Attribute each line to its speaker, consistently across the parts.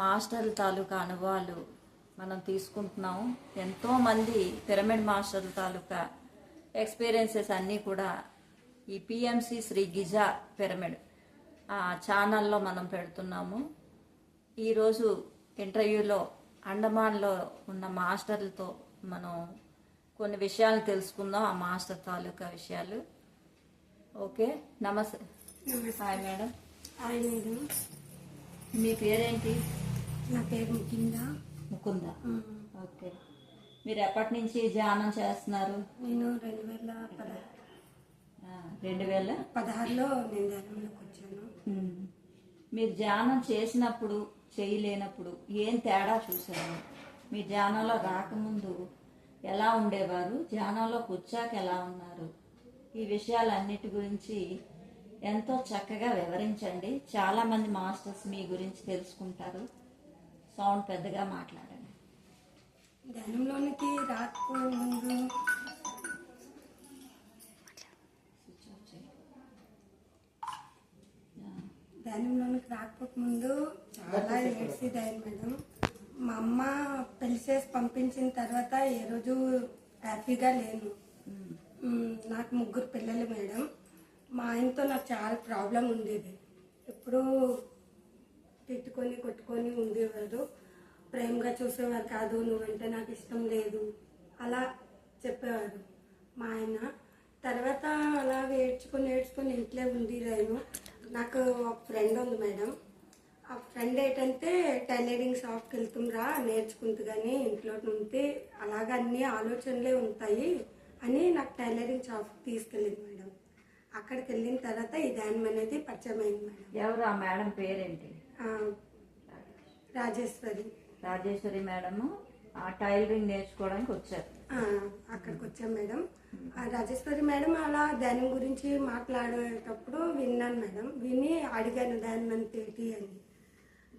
Speaker 1: మాస్టర్ల తాలూకా అనుభవాలు మనం తీసుకుంటున్నాము. ఎంతోమంది పిరమిడ్ మాస్టర్ల తాలూకా ఎక్స్పీరియన్సెస్ అన్నీ కూడా ఈ పిఎంసి శ్రీ గిజా పిరమిడ్ ఛానల్లో మనం పెడుతున్నాము. ఈరోజు ఇంటర్వ్యూలో అండమాన్లో ఉన్న మాస్టర్లతో మనం కొన్ని విషయాలు తెలుసుకుందాం, ఆ మాస్టర్ తాలూకా విషయాలు. ఓకే, నమస్తే. Hi madam.
Speaker 2: Hi madam.
Speaker 1: మీ పేరేంటి?
Speaker 2: నా పేరు
Speaker 1: ముకుంద. ఓకే, మీరు ఎప్పటి నుంచి ధ్యానం చేస్తున్నారు?
Speaker 2: నేను 2016
Speaker 1: 2016లో
Speaker 2: నేను ధ్యానంలోకి వచ్చాను.
Speaker 1: మీరు ధ్యానం చేసినప్పుడు చేయలేనప్పుడు ఏం తేడా చూసారు? మీ ధ్యానంలో రాకముందు ఎలా ఉండేవారు, ధ్యానంలోకి వచ్చాక ఎలా ఉన్నారు? ఈ విషయాలన్నిటి గురించి ఎంతో చక్కగా వివరించండి. చాలామంది మాస్టర్స్ మీ గురించి తెలుసుకుంటారు. సౌండ్ పెద్దగా మాట్లాడండి.
Speaker 2: ధ్యానంలోనికి రాకముందు చాలా ఏడ్చిదాయి మేడం. మా అమ్మ పెళ్లి చేసి పంపించిన తర్వాత ఏ రోజు హ్యాపీగా లేను. నాకు 3 పిల్లలు మేడం. మా ఆయనతో నాకు చాలా ప్రాబ్లం ఉండేది. ఎప్పుడూ తిట్టుకొని కొట్టుకొని ఉండేవారు. ప్రేమగా చూసేవారు కాదు. నువ్వంటే నాకు ఇష్టం లేదు అలా చెప్పేవారు మా ఆయన. తర్వాత అలా ఏడ్చుకొని ఇంట్లో ఉండేదాను. నాకు ఒక ఫ్రెండ్ ఉంది మేడం. ఆ ఫ్రెండ్ ఏంటంటే టైలరింగ్ షాప్కి వెళ్తుండ్రా నేర్చుకుంటూ కానీ ఇంట్లో ఉంటే అలాగ అన్ని ఆలోచనలే ఉంటాయి అని నాకు టైలరింగ్ షాప్కి తీసుకెళ్ళింది మేడం. అక్కడికి వెళ్ళిన తర్వాత ఈ ధ్యానం అనేది పరిచయమైంది మేడం.
Speaker 1: ఎవరు ఆ మేడం పేరేంటి? రాజేశ్వరి మేడము ఆ టైలరింగ్ నేర్చుకోవడానికి వచ్చారు.
Speaker 2: అక్కడికి వచ్చాం మేడం. రాజేశ్వరి మేడం అలా ధ్యానం గురించి మాట్లాడేటప్పుడు విన్నాను మేడం. విని అడిగాను ధ్యానం అంటే ఏంటి అని.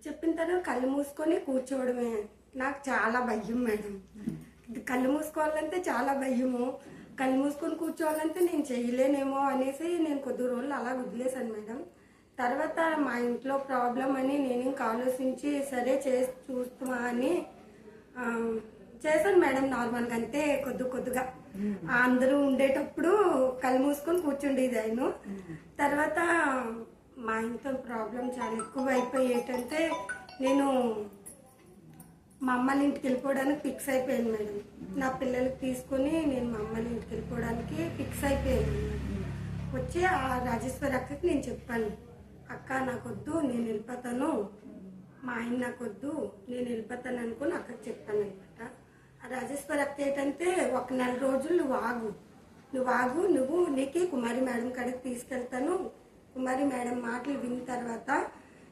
Speaker 2: చెప్పిన తర్వాత కళ్ళు మూసుకొని కూర్చోవడమే. నాకు చాలా భయం మేడం. కళ్ళు మూసుకోవాలంటే చాలా భయము. కళ్ళు మూసుకొని కూర్చోవాలంటే నేను చేయలేనేమో అనేసి నేను కొద్ది రోజులు అలా వదిలేశాను మేడం. తర్వాత మా ఇంట్లో ప్రాబ్లం అని నేను ఇంకా ఆలోచించి సరే చేసి చూస్తున్నా అని చేశాను మేడం. నార్మల్గా అంటే కొద్దిగా అందరూ ఉండేటప్పుడు కళ్ళు మూసుకొని కూర్చుండేది ఆయన. తర్వాత మా ఇంట్లో ప్రాబ్లం చాలా ఎక్కువ అయిపోయి ఏంటంటే నేను మా అమ్మల ఇంటికి వెళ్ళిపోవడానికి ఫిక్స్ అయిపోయాను మేడం. నా పిల్లలకి తీసుకొని నేను మా అమ్మల ఇంటికి వెళ్ళిపోవడానికి ఫిక్స్ అయిపోయాను. వచ్చి ఆ రాజేశ్వరి అక్కకి నేను చెప్పాను, అక్క నాకొద్దు నేను వెళ్ళిపోతాను, మా ఆయన నాకొద్దు నేను వెళ్ళిపోతాను అనుకుని అక్కకి చెప్పాను అనమాట. ఆ రాజేశ్వరి అక్క ఏంటంటే 1 నెల రోజులు నువ్వు ఆగు నీకు కుమారి మేడం కాడికి తీసుకెళ్తాను. కుమారి మేడం మాటలు విన్న తర్వాత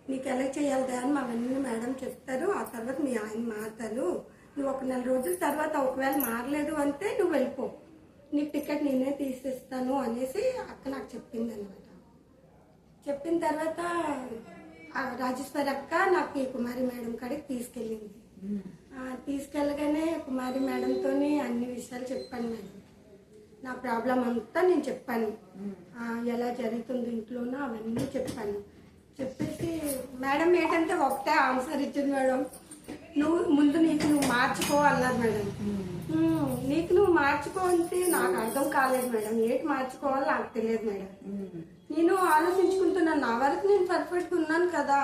Speaker 2: నీకు ఎలా చేయాలి అని అవన్నీ మేడం చెప్తారు. ఆ తర్వాత మీ ఆయన మారుతారు. నువ్వు 1 నెల రోజుల తర్వాత ఒకవేళ మారలేదు అంటే నువ్వు వెళ్ళిపో, నీ టికెట్ నేనే తీసేస్తాను అనేసి అక్క నాకు చెప్పింది అనమాట. చెప్పిన తర్వాత రాజేశ్వరి అక్క నాకు ఈ కుమారి మేడం కాడికి తీసుకెళ్ళింది. తీసుకెళ్ళగానే కుమారి మేడంతో అన్ని విషయాలు చెప్పాను మేడం. నా ప్రాబ్లం అంతా నేను చెప్పాను. ఎలా జరుగుతుంది ఇంట్లోనో అవన్నీ చెప్పాను. చెప్పేసి మేడం ఏంటంటే ఒకటే ఆన్సర్ ఇచ్చింది మేడం. నీకు నువ్వు మార్చుకో అన్నారు మేడం. నీకు నువ్వు మార్చుకో అంటే నాకు అర్థం కాలేదు మేడం. ఏంటి మార్చుకోవాలో నాకు తెలియదు మేడం. నేను ఆలోచించుకుంటున్నాను, నా వరకు నేను పర్ఫెక్ట్గా ఉన్నాను కదా,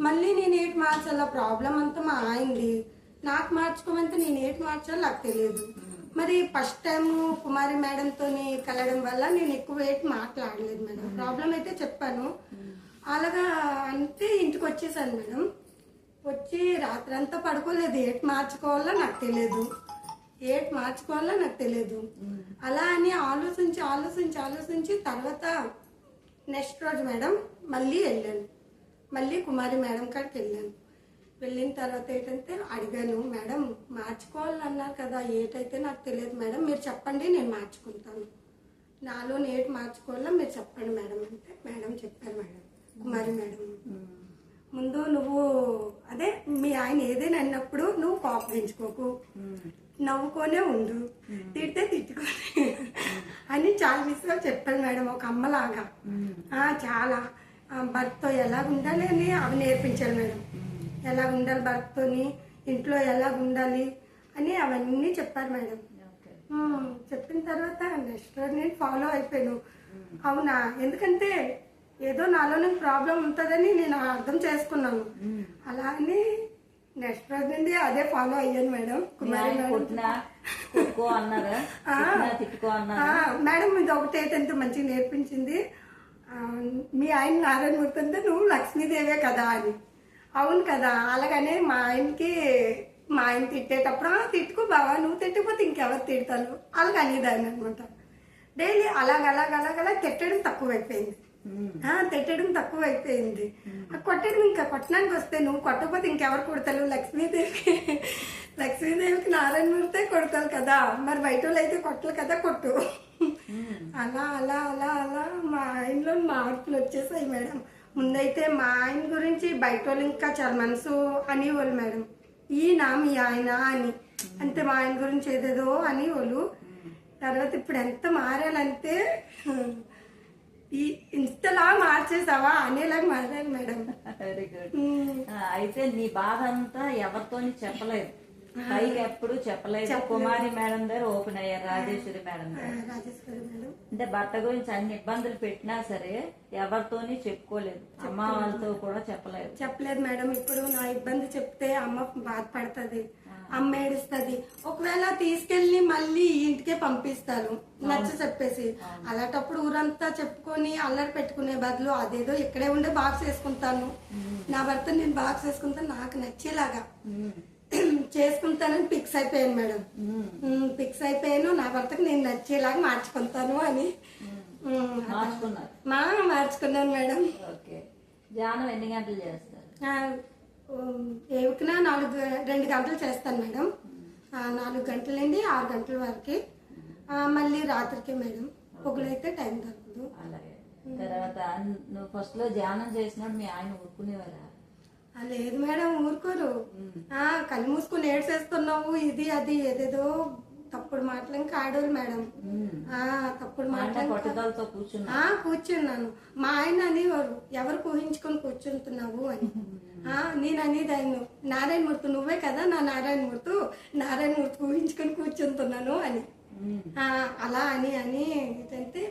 Speaker 2: మళ్ళీ నేను ఏంటి మార్చాలా? ప్రాబ్లం అంతా మా ఆయనది, నాకు మార్చుకోమంటే నేను ఏంటి మార్చాలో నాకు తెలియదు. మరి ఫస్ట్ టైం కుమారి మేడంతో కలవడం వల్ల నేను ఎక్కువ ఏంటి మాట్లాడలేదు మేడం. ప్రాబ్లం అయితే చెప్పాను. అలాగా అంటే ఇంటికి వచ్చేసాను మేడం. వచ్చి రాత్రంతా పడుకోలేదు. ఏంటి మార్చుకోవాలో నాకు తెలియదు. అలా అని ఆలోచించి తర్వాత నెక్స్ట్ రోజు మేడం మళ్ళీ కుమారి మేడం కాడికి వెళ్ళాను. వెళ్ళిన తర్వాత ఏంటంటే అడిగాను, మేడం మార్చుకోవాలని అన్నారు కదా, ఏటైతే నాకు తెలియదు మేడం, మీరు చెప్పండి నేను మార్చుకుంటాను. నాలో ఏటి మార్చుకోవాలో మీరు చెప్పండి మేడం అంటే మేడం చెప్పారు మేడం, కుమారి మేడం, ముందు నువ్వు అదే మీ ఆయన ఏదైనా అన్నప్పుడు నువ్వు కోపగించుకోకు, నవ్వుకొనే ఉండు, తిడితే తిట్టుకోని అని చాలా విషయాలు చెప్పాను మేడం. ఒక అమ్మలాగా చాలా భర్తతో ఎలా ఉండాలి అని అవి నేర్పించాను మేడం. ఎలా ఉండాలి భర్తతోని, ఇంట్లో ఎలా ఉండాలి అని అవన్నీ చెప్పారు మేడం.
Speaker 1: ఓకే.
Speaker 2: చెప్పిన తర్వాత నెక్స్ట్ రోజు నేను ఫాలో అయిపోయాను. అవునా, ఎందుకంటే ఏదో నాలోనే ప్రాబ్లం ఉంటుందని నేను అర్థం చేసుకున్నాను. అలా అని నెక్స్ట్ రోజు నుండి అదే ఫాలో అయ్యాను మేడం. కుమారి మేడం
Speaker 1: కొట్టినా కొట్టుకో అన్నారా? తిట్టినా తిట్టుకో అన్నారా?
Speaker 2: మేడం ఇది ఒకటి ఎంత మంచిగా నేర్పించింది. మీ ఆయన నారాయణమూర్తి అంటే నువ్వు లక్ష్మీదేవే కదా అని. అవును కదా, అలాగనే మా ఆయన తిట్టేటప్పుడు తిట్టుకో బావా, నువ్వు తిట్టకపోతే ఇంకెవరు తిడతాను అలాగ అనేదాన్ని అనమాట. డైలీ అలాగ తిట్టడం తక్కువైపోయింది. తిట్టడం తక్కువైపోయింది. కొట్టడం ఇంకా కొట్టడానికి వస్తే నువ్వు కొట్టకపోతే ఇంకెవరు కొడతారు, లక్ష్మీదేవికి నారాయణమూర్తే కొడతారు కదా, మరి బయట వాళ్ళు అయితే కొట్టలు కదా, కొట్టు. అలా అలా అలా అలా మా ఆయనలో మార్పులు వచ్చేసాయి మేడం. ముందైతే మా ఆయన గురించి బయట వాళ్ళు ఇంకా చాలా మనసు అనేవాళ్ళు మేడం, ఈయన మీ ఆయన అని, అంతే మా ఆయన గురించి ఏదేదో అనేవాళ్ళు. తర్వాత ఇప్పుడు ఎంత మారాలంటే ఇంతలా మార్చేసావా అనేలాగా మారాను మేడం.
Speaker 1: Very good. అయితే నీ బాధ అంతా ఎవరితో చెప్పలేదు, పైకి ఎప్పుడు చెప్పలేదు. కుమారి మేడం గారు ఓపెన్ అయ్యారు, రాజేశ్వరి మేడం గారు. అంటే భర్త గురించి అన్ని ఇబ్బందులు పెట్టినా సరే ఎవరితోని చెప్పుకోలేదు, అమ్మ వాళ్ళతో కూడా చెప్పలేదు
Speaker 2: మేడం. ఇప్పుడు నా ఇబ్బంది చెప్తే అమ్మ బాధపడుతుంది, అమ్మ ఏడుస్తుంది. ఒకవేళ తీసుకెళ్లి మళ్ళీ ఇంటికే పంపిస్తాను నచ్చ చెప్పేసి. అలాంటప్పుడు ఊరంతా చెప్పుకొని అల్లరి పెట్టుకునే బదులు అదేదో ఇక్కడే ఉండే బాక్స్ వేసుకుంటాను, నా భర్త నేను బాక్స్ వేసుకుంటాను, నాకు నచ్చేలాగా చేసుకుంటానని ఫిక్స్ అయిపోయాను మేడం. ఫిక్స్ అయిపోయాను, నా భర్తకు నేను నచ్చేలాగా మార్చుకుంటాను అని మార్చుకున్నాను మేడం.
Speaker 1: ఓకే. ధ్యానం ఎన్ని గంటలు చేస్తారు?
Speaker 2: ఏవికినా 2 గంటలు చేస్తాను మేడం. 4 గంటల నుండి 6 గంటల వరకు. మళ్ళీ రాత్రికి మేడం, పొగులైతే టైం దొరకదు.
Speaker 1: అలాగే. తర్వాత నువ్వు ఫస్ట్ లో ధ్యానం చేసినప్పుడు మీ ఆయన ఊరుకునేవారా?
Speaker 2: లేదు మేడం, ఊరుకోరు. కళ్ళు మూసుకుని ఏడ్చేస్తున్నావు ఇది అది ఏదేదో తప్పుడు మాటలు ఇంకా ఆడోరు మేడం. తప్పుడు మాటలు కూర్చున్నాను. మా ఆయన అనేవారు, ఎవరు ఊహించుకొని కూర్చుంటున్నావు అని. నేను అనేది ఆయన, నారాయణమూర్తి నువ్వే కదా నా నారాయణమూర్తి ఊహించుకొని కూర్చుంటున్నాను అని. అలా అని ఏంటంటే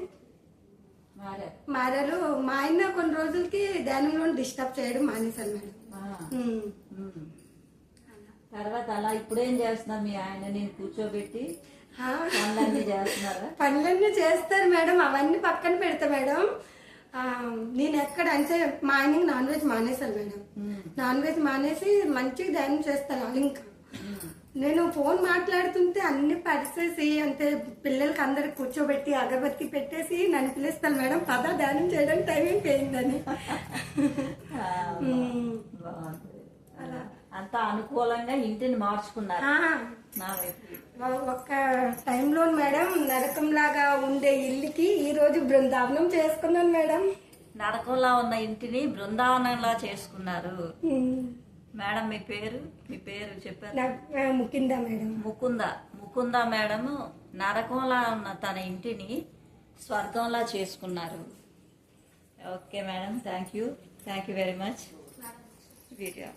Speaker 2: మారారు. మా ఆయన కొన్ని రోజులకి ధ్యానంలో డిస్టర్బ్ చేయడం మానేశాను మేడం.
Speaker 1: తర్వాత అలా ఇప్పుడేం చేస్తున్నా మీ ఆయన నేను కూర్చోబెట్టి పనులన్నీ చేస్తున్నారా?
Speaker 2: పనులన్నీ చేస్తారు మేడం, అవన్నీ పక్కన పెడతా మేడం. నేను ఎక్కడ అంటే మా ఆయనకి నాన్ వెజ్ మానేశాను మేడం. నాన్ వెజ్ మానేసి మంచిగా ధ్యానం చేస్తాను. ఇంకా నేను ఫోన్ మాట్లాడుతుంటే అన్ని పరిచేసి అంటే పిల్లలకి అందరికి కూర్చోబెట్టి అగరబత్తి పెట్టేసి నన్ను పిలుస్తాను మేడం, పద ధ్యానం చేయడానికి టైం అయిపోయిందని.
Speaker 1: అలా అంతా అనుకూలంగా ఇంటిని మార్చుకున్నారు.
Speaker 2: ఒక్క టైంలో మేడం నరకంలాగా ఉండే ఇల్లుకి ఈ రోజు బృందావనం చేసుకున్నాను మేడం.
Speaker 1: నరకంలా ఉన్న ఇంటిని బృందావనంలా చేసుకున్నారు మేడం. మీ పేరు చెప్పారు?
Speaker 2: ముకుందా మేడం.
Speaker 1: ముకుందా మేడం నరకంలా ఉన్న తన ఇంటిని స్వర్గంలా చేసుకున్నారు. Okay madam, thank you very much. Video